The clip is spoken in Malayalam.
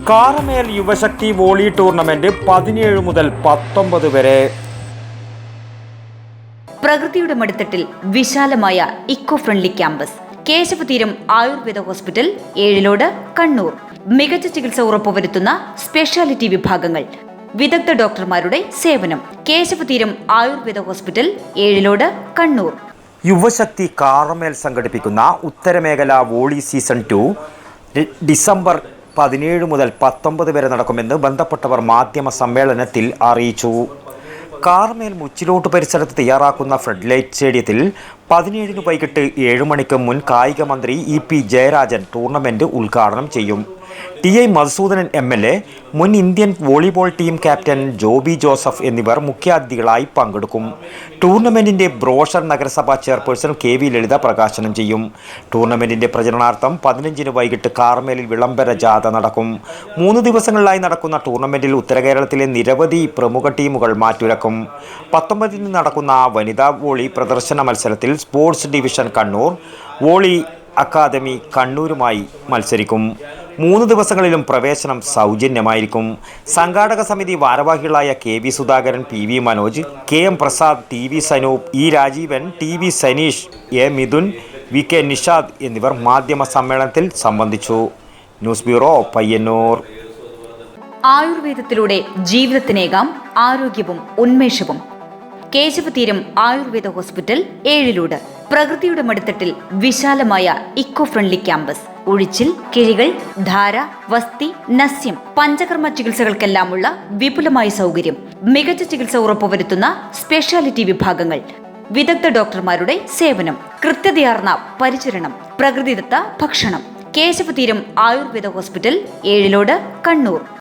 കാറമേൽ യുവശക്തി വോളി ടൂർണമെന്റ് 17 മുതൽ 19 വരെ. പ്രകൃതിയുടെ മടിത്തട്ടിൽ വിശാലമായ eco friendly campus. Keshavatheeram Ayurveda hospital, Ezhilode, Kannur. മികച്ച ചികിത്സ ഉറപ്പുവരുത്തുന്ന സ്പെഷ്യാലിറ്റി വിഭാഗങ്ങൾ, വിദഗ്ധ ഡോക്ടർമാരുടെ സേവനം. കേശവതീരം ആയുർവേദ ഹോസ്പിറ്റൽ, ഏഴിലോട്, കണ്ണൂർ. യുവശക്തി കാറമേൽ സംഘടിപ്പിക്കുന്ന ഉത്തരമേഖല വോളി സീസൺ 2 ഡിസംബർ 17 മുതൽ 19 വരെ നടക്കുമെന്ന് ബന്ധപ്പെട്ടവർ മാധ്യമ സമ്മേളനത്തിൽ അറിയിച്ചു. കാറമേൽ മുച്ചിലോട്ട് പരിസരത്ത് തയ്യാറാക്കുന്ന ഫ്ലഡ്ലൈറ്റ് സ്റ്റേഡിയത്തിൽ 17 വൈകിട്ട് 7 മണിക്ക് മുൻ കായിക മന്ത്രി EP ജയരാജൻ ടൂർണമെന്റ് ഉദ്ഘാടനം ചെയ്യും. TI മധുസൂദനൻ MLA, മുൻ Indian volleyball team captain Joby Joseph എന്നിവർ മുഖ്യാതിഥികളായി പങ്കെടുക്കും. ടൂർണമെന്റിന്റെ ബ്രോഷർ നഗരസഭാ ചെയർപേഴ്സൺ KV ലളിത പ്രകാശനം ചെയ്യും. ടൂർണമെന്റിന്റെ പ്രചരണാർത്ഥം 15 വൈകിട്ട് കാർമേലിൽ വിളംബര ജാഥ നടക്കും. 3 ദിവസങ്ങളിലായി നടക്കുന്ന ടൂർണമെന്റിൽ ഉത്തരകേരളത്തിലെ നിരവധി പ്രമുഖ ടീമുകൾ മാറ്റുരക്കും. 19 നടക്കുന്ന വനിതാ വോളി പ്രദർശന മത്സരത്തിൽ sports division Kannur, volley academy കണ്ണൂരുമായി മത്സരിക്കും. 3 ദിവസങ്ങളിലും പ്രവേശനം സൗജന്യമായിരിക്കും. സംഘാടക സമിതി ഭാരവാഹികളായ KV Sudhakaran, PV Manoj, KM Prasad, TV Sanoop, E Rajeevan, TV Saneesh, A Mithun, VK Nishad എന്നിവർ മാധ്യമ സമ്മേളനത്തിൽ സംബന്ധിച്ചു. News bureau, Payyanur. ആയുർവേദത്തിലൂടെ ജീവിതത്തിനേകാം ആരോഗ്യവും ഉന്മേഷവും. കേശവതീരം ആയുർവേദ ഹോസ്പിറ്റൽ, ഏഴിലോട്. പ്രകൃതിയുടെ മടിത്തട്ടിൽ വിശാലമായ ഇക്കോ ഫ്രണ്ട്ലി ക്യാമ്പസ്. ഉഴിച്ചിൽ, കിഴികൾ, ധാര, വസ്തി, നസ്യം, പഞ്ചകർമ്മ ചികിത്സകൾക്കെല്ലാമുള്ള വിപുലമായ സൗകര്യം. മികച്ച ചികിത്സ ഉറപ്പുവരുത്തുന്ന സ്പെഷ്യാലിറ്റി വിഭാഗങ്ങൾ, വിദഗ്ധ ഡോക്ടർമാരുടെ സേവനം, കൃത്യതയാർന്ന പരിചരണം, പ്രകൃതിദത്ത ഭക്ഷണം. കേശവതീരം ആയുർവേദ ഹോസ്പിറ്റൽ, ഏഴിലോട്, കണ്ണൂർ.